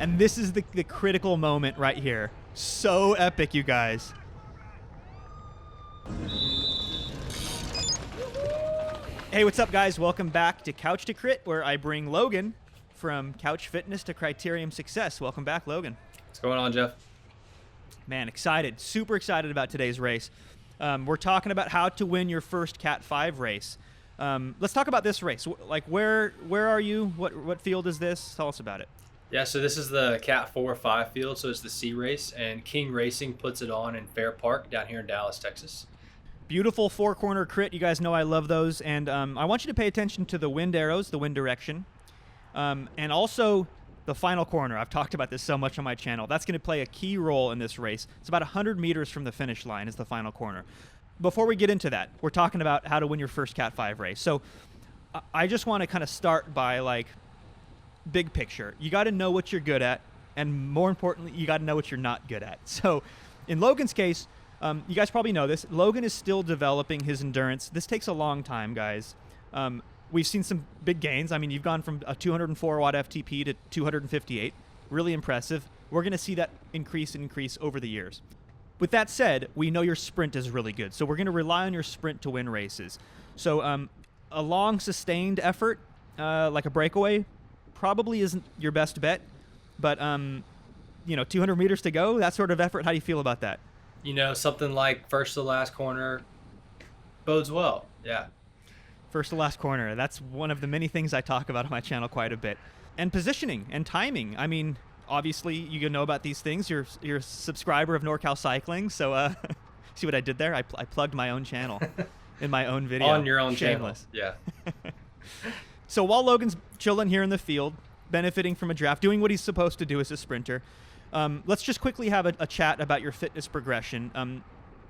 And this is the critical moment right here. So epic, you guys. Hey, what's up, guys? Welcome back to Couch to Crit, where I bring Logan from Couch Fitness to Criterium Success. Welcome back, Logan. What's going on, Jeff? Man, excited. Super excited about today's race. We're talking about how to win your first Cat 5 race. Let's talk about this race. Like, where are you? What field is this? Tell us about it. Yeah, so this is the Cat 4-5 field, so it's the C race, and King Racing puts it on in Fair Park down here in Dallas, Texas. Beautiful four-corner crit. You guys know I love those. And I want you to pay attention to the wind arrows, the wind direction, and also the final corner. I've talked about this so much on my channel. That's going to play a key role in this race. It's about 100 meters from the finish line is the final corner. Before we get into that, we're talking about how to win your first Cat 5 race. So I just want to kind of start by, like, big picture. You got to know what you're good at, and more importantly, you got to know what you're not good at. So in Logan's case, you guys probably know this. Logan is still developing his endurance. This takes a long time, guys. We've seen some big gains. I mean, you've gone from a 204 watt FTP to 258. Really impressive. We're going to see that increase over the years. With that said, we know your sprint is really good. So we're going to rely on your sprint to win races. So a long, sustained effort, like a breakaway, probably isn't your best bet. But, 200 meters to go, that sort of effort, how do you feel about that? You know, something like first to the last corner bodes well. Yeah. First to last corner. That's one of the many things I talk about on my channel quite a bit. And positioning and timing. I mean, obviously, you know about these things. You're a subscriber of NorCal Cycling. So see what I did there? I plugged my own channel in my own video. On your own Shameless. channel. Yeah. So while Logan's chilling here in the field, benefiting from a draft, doing what he's supposed to do as a sprinter, let's just quickly have a chat about your fitness progression.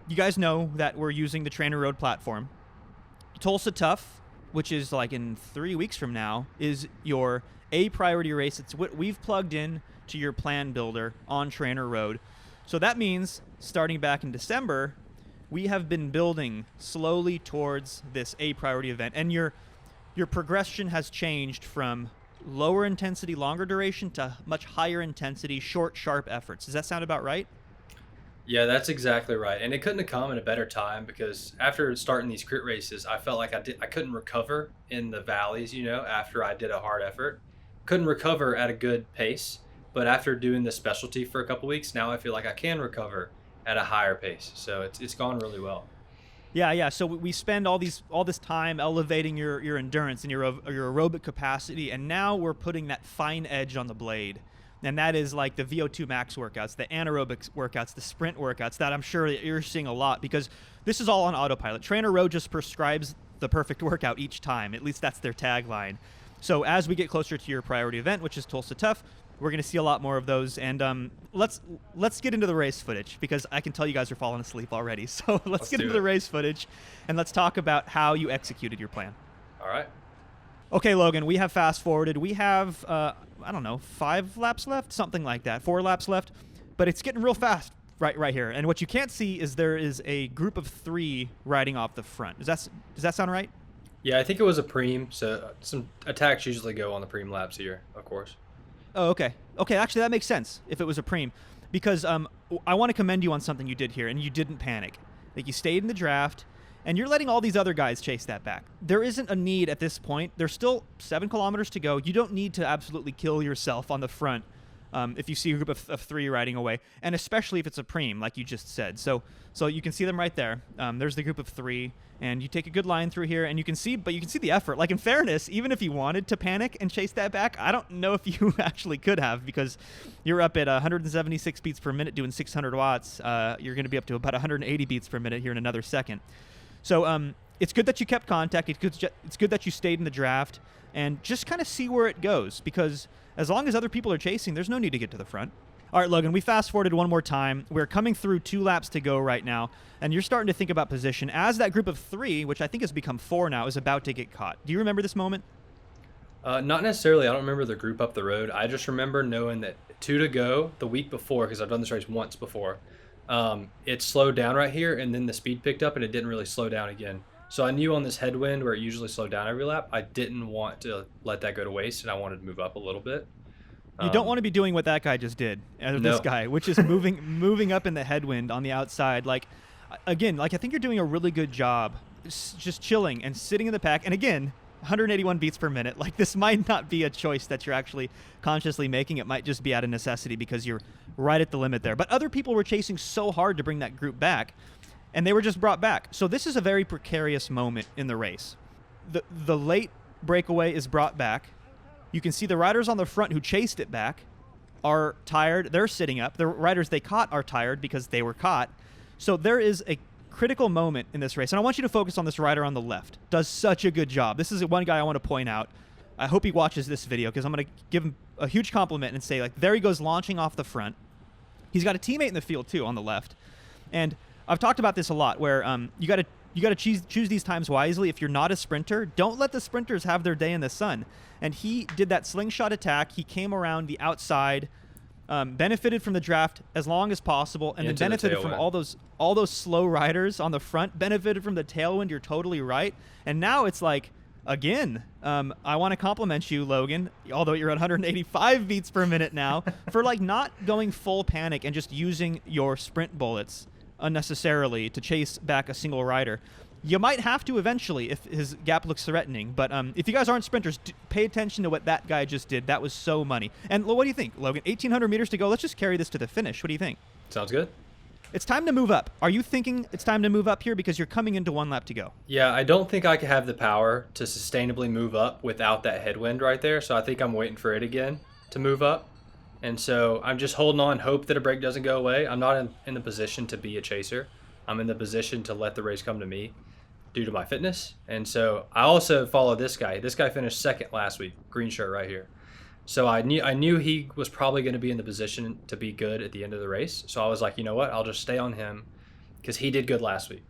You guys know that we're using the TrainerRoad platform. Tulsa Tough, which is like in 3 weeks from now, is your A priority race. It's what we've plugged in to your plan builder on TrainerRoad. So that means starting back in December, we have been building slowly towards this A priority event. And your progression has changed from lower intensity, longer duration to much higher intensity, short, sharp efforts. Does that sound about right? Yeah, that's exactly right. And it couldn't have come at a better time because after starting these crit races, I felt like I couldn't recover in the valleys, after I did a hard effort. Couldn't recover at a good pace. But after doing the specialty for a couple weeks, now I feel like I can recover at a higher pace. So it's gone really well. Yeah. So we spend all this time elevating your endurance and your aerobic capacity, and now we're putting that fine edge on the blade. And that is like the VO2 max workouts, the anaerobic workouts, the sprint workouts that I'm sure that you're seeing a lot because this is all on autopilot. TrainerRoad just prescribes the perfect workout each time. At least that's their tagline. So as we get closer to your priority event, which is Tulsa Tough, we're going to see a lot more of those. And let's get into the race footage because I can tell you guys are falling asleep already. So let's get into the race footage and let's talk about how you executed your plan. All right. Okay, Logan, we have fast forwarded. We have, 5 laps left, something like that, 4 laps left, but it's getting real fast right here. And what you can't see is there is a group of 3 riding off the front. Does that sound right? Yeah, I think it was a preem. So some attacks usually go on the preem laps here, of course. Oh, okay. Okay, actually, that makes sense if it was a preem because I want to commend you on something you did here, and you didn't panic. Like, you stayed in the draft, and you're letting all these other guys chase that back. There isn't a need at this point. There's still 7 kilometers to go. You don't need to absolutely kill yourself on the front if you see a group of 3 riding away, and especially if it's a preem, like you just said. So you can see them right there. There's the group of 3, and you take a good line through here, and you can see the effort. Like, in fairness, even if you wanted to panic and chase that back, I don't know if you actually could have because you're up at 176 beats per minute doing 600 watts. You're going to be up to about 180 beats per minute here in another second. So it's good that you kept contact. It's good that you stayed in the draft and just kind of see where it goes because as long as other people are chasing, there's no need to get to the front. All right, Logan, we fast forwarded one more time. We're coming through 2 laps to go right now, and you're starting to think about position as that group of 3, which I think has become 4 now, is about to get caught. Do you remember this moment? Not necessarily. I don't remember the group up the road. I just remember knowing that 2 to go the week before, because I've done this race once before, it slowed down right here, and then the speed picked up, and it didn't really slow down again. So I knew on this headwind where it usually slowed down every lap, I didn't want to let that go to waste, and I wanted to move up a little bit. You don't want to be doing what that guy just did, this No. guy, which is moving up in the headwind on the outside. Like, again, like I think you're doing a really good job just chilling and sitting in the pack. And again, 181 beats per minute. Like, this might not be a choice that you're actually consciously making. It might just be out of necessity because you're right at the limit there. But other people were chasing so hard to bring that group back, and they were just brought back. So this is a very precarious moment in the race. The late breakaway is brought back. You can see the riders on the front who chased it back are tired. They're sitting up. The riders they caught are tired because they were caught. So there is a critical moment in this race. And I want you to focus on this rider on the left. Does such a good job. This is one guy I want to point out. I hope he watches this video because I'm going to give him a huge compliment and say, like, there he goes launching off the front. He's got a teammate in the field, too, on the left. And I've talked about this a lot where you got to choose these times wisely. If you're not a sprinter, don't let the sprinters have their day in the sun. And he did that slingshot attack. He came around the outside, benefited from the draft as long as possible, and then benefited from all those slow riders on the front, benefited from the tailwind. You're totally right. And now it's like, again, I want to compliment you, Logan, although you're at 185 beats per minute now, for like not going full panic and just using your sprint bullets unnecessarily to chase back a single rider. You might have to eventually if his gap looks threatening, but if you guys aren't sprinters, pay attention to what that guy just did. That was so money. And what do you think, Logan? 1,800 meters to go. Let's just carry this to the finish. What do you think? Sounds good. It's time to move up. Are you thinking it's time to move up here because you're coming into 1 lap to go? Yeah, I don't think I could have the power to sustainably move up without that headwind right there. So I think I'm waiting for it again to move up. And so I'm just holding on, hope that a break doesn't go away. I'm not in the position to be a chaser. I'm in the position to let the race come to me due to my fitness. And so I also follow this guy. This guy finished second last week, green shirt right here. So I knew he was probably going to be in the position to be good at the end of the race. So I was like, you know what? I'll just stay on him because he did good last week.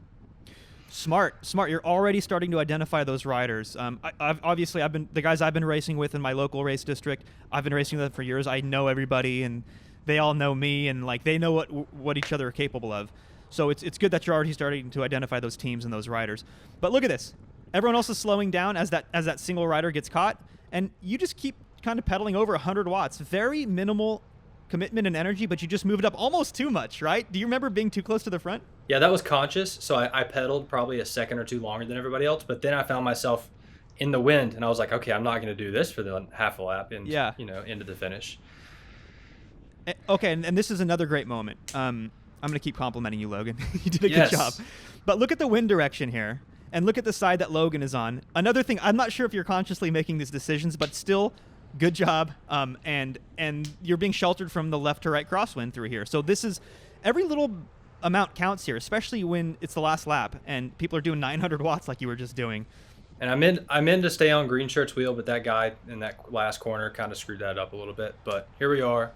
Smart. You're already starting to identify those riders. I've been the guys I've been racing with in my local race district. I've been racing with them for years. I know everybody, and they all know me, and like they know what each other are capable of. So it's good that you're already starting to identify those teams and those riders. But look at this. Everyone else is slowing down as that single rider gets caught, and you just keep kind of pedaling over 100 watts. Very minimal commitment and energy, but you just moved up almost too much, right? Do you remember being too close to the front? Yeah, that was conscious. So I pedaled probably a second or two longer than everybody else, but then I found myself in the wind, and I was like, okay, I'm not going to do this for the half a lap and into the finish. Okay, and this is another great moment. I'm going to keep complimenting you, Logan. You did a good job. But look at the wind direction here, and look at the side that Logan is on. Another thing, I'm not sure if you're consciously making these decisions, but still, good job. And you're being sheltered from the left to right crosswind through here. So this is every little amount counts here, especially when it's the last lap and people are doing 900 watts like you were just doing. And I'm in to stay on green shirt's wheel, but that guy in that last corner kind of screwed that up a little bit. But here we are.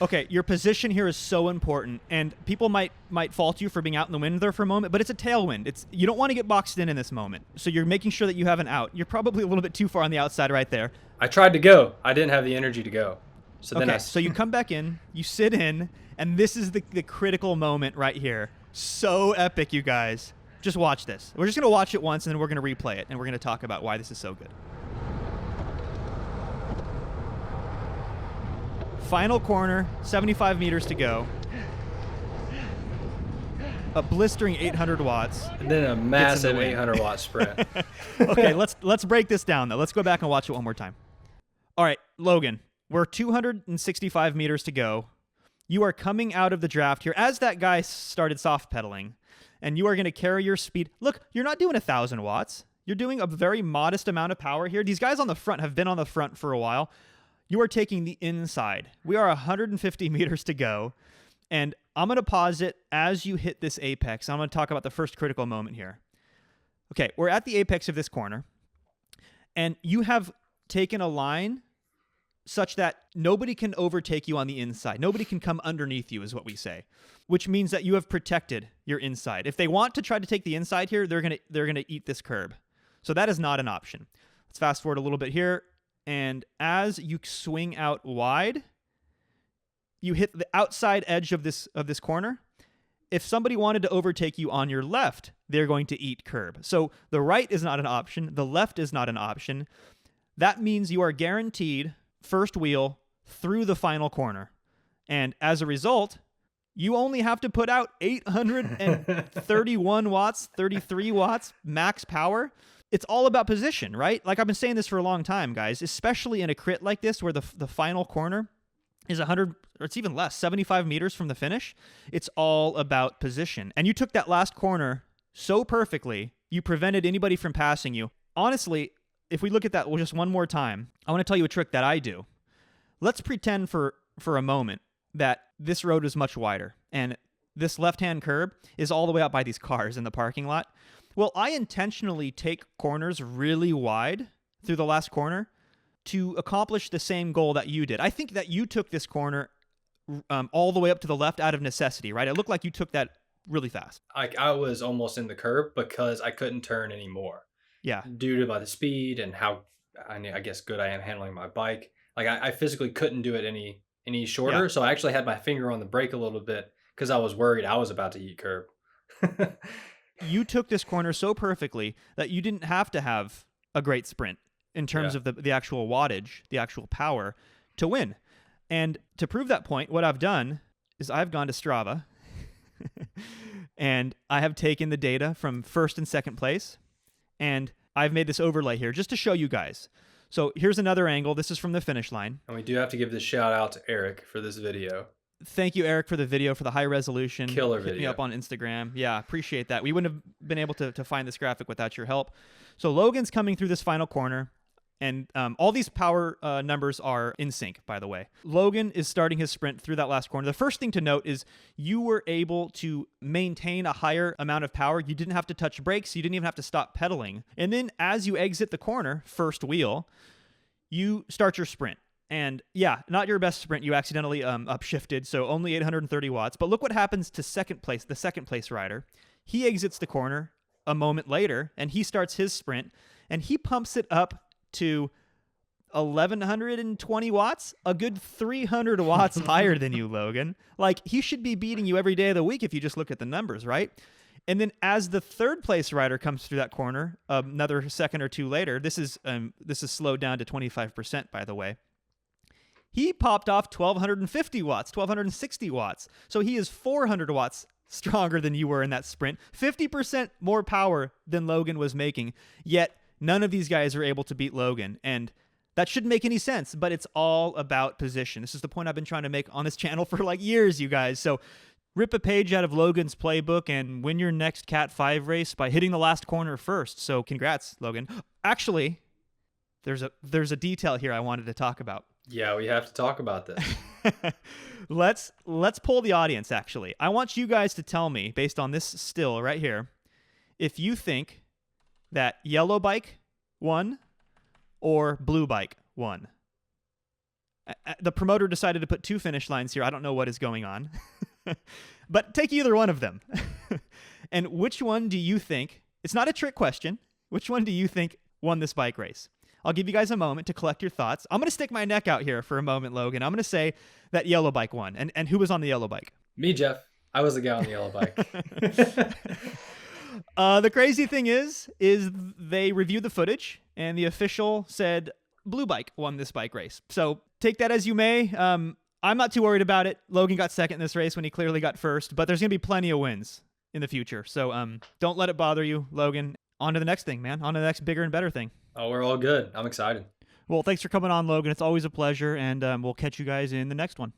Okay, your position here is so important, and people might fault you for being out in the wind there for a moment, but it's a tailwind. You don't want to get boxed in this moment, so you're making sure that you have an out. You're probably a little bit too far on the outside right there. I tried to go. I didn't have the energy to go. So then so you come back in, you sit in, and this is the critical moment right here. So epic, you guys. Just watch this. We're just going to watch it once, and then we're going to replay it, and we're going to talk about why this is so good. Final corner, 75 meters to go. A blistering 800 watts. And then a massive 800 watt sprint. Okay, let's break this down though. Let's go back and watch it one more time. All right, Logan, we're 265 meters to go. You are coming out of the draft here as that guy started soft pedaling, and you are going to carry your speed. Look, you're not doing 1,000 watts. You're doing a very modest amount of power here. These guys on the front have been on the front for a while. You are taking the inside. We are 150 meters to go, and I'm going to pause it as you hit this apex. I'm going to talk about the first critical moment here. Okay, we're at the apex of this corner, and you have taken a line such that nobody can overtake you on the inside. Nobody can come underneath you is what we say, which means that you have protected your inside. If they want to try to take the inside here, they're going to eat this curb. So that is not an option. Let's fast forward a little bit here. And as you swing out wide, you hit the outside edge of this corner. If somebody wanted to overtake you on your left, they're going to eat curb. So the right is not an option. The left is not an option. That means you are guaranteed first wheel through the final corner. And as a result, you only have to put out 831 watts, 33 watts max power. It's all about position, right? Like I've been saying this for a long time, guys, especially in a crit like this where the final corner is 100, or it's even less, 75 meters from the finish. It's all about position. And you took that last corner so perfectly, you prevented anybody from passing you. Honestly, if we look at that just one more time, I want to tell you a trick that I do. Let's pretend for a moment that this road is much wider and this left-hand curb is all the way out by these cars in the parking lot. Well, I intentionally take corners really wide through the last corner to accomplish the same goal that you did. I think that you took this corner all the way up to the left out of necessity, right? It looked like you took that really fast. I was almost in the curb because I couldn't turn anymore. Yeah. Due to the speed and how, I guess, good I am handling my bike. Like I physically couldn't do it any shorter. Yeah. So I actually had my finger on the brake a little bit because I was worried I was about to eat curb. You took this corner so perfectly that you didn't have to have a great sprint in terms of the actual wattage, the actual power to win. And to prove that point, what I've done is I've gone to Strava and I have taken the data from first and second place and I've made this overlay here just to show you guys. So here's another angle. This is from the finish line. And we do have to give this shout out to Eric for this video. Thank you, Eric, for the video, for the high resolution. Killer video. Hit me up on Instagram. Yeah, appreciate that. We wouldn't have been able to find this graphic without your help. So Logan's coming through this final corner, and all these power numbers are in sync, by the way. Logan is starting his sprint through that last corner. The first thing to note is you were able to maintain a higher amount of power. You didn't have to touch brakes. You didn't even have to stop pedaling. And then as you exit the corner, first wheel, you start your sprint. And yeah, not your best sprint. You accidentally upshifted, so only 830 watts. But look what happens to the second place rider. He exits the corner a moment later, and he starts his sprint, and he pumps it up to 1,120 watts, a good 300 watts higher than you, Logan. Like, he should be beating you every day of the week if you just look at the numbers, right? And then as the third place rider comes through that corner, another second or two later, this is slowed down to 25%, by the way. He popped off 1,250 watts, 1,260 watts. So he is 400 watts stronger than you were in that sprint, 50% more power than Logan was making. Yet none of these guys are able to beat Logan. And that shouldn't make any sense, but it's all about position. This is the point I've been trying to make on this channel for like years, you guys. So rip a page out of Logan's playbook and win your next Cat 5 race by hitting the last corner first. So congrats, Logan. Actually, there's a detail here I wanted to talk about. Yeah, we have to talk about this. Let's poll the audience, actually. I want you guys to tell me, based on this still right here, if you think that yellow bike won or blue bike won. The promoter decided to put two finish lines here. I don't know what is going on. But take either one of them. And which one do you think, it's not a trick question, which one do you think won this bike race? I'll give you guys a moment to collect your thoughts. I'm going to stick my neck out here for a moment, Logan. I'm going to say that yellow bike won. And who was on the yellow bike? Me, Jeff. I was the guy on the yellow bike. The crazy thing is they reviewed the footage, and the official said blue bike won this bike race. So take that as you may. I'm not too worried about it. Logan got second in this race when he clearly got first, but there's going to be plenty of wins in the future. So don't let it bother you, Logan. On to the next thing, man. On to the next bigger and better thing. Oh, we're all good. I'm excited. Well, thanks for coming on, Logan. It's always a pleasure, and we'll catch you guys in the next one.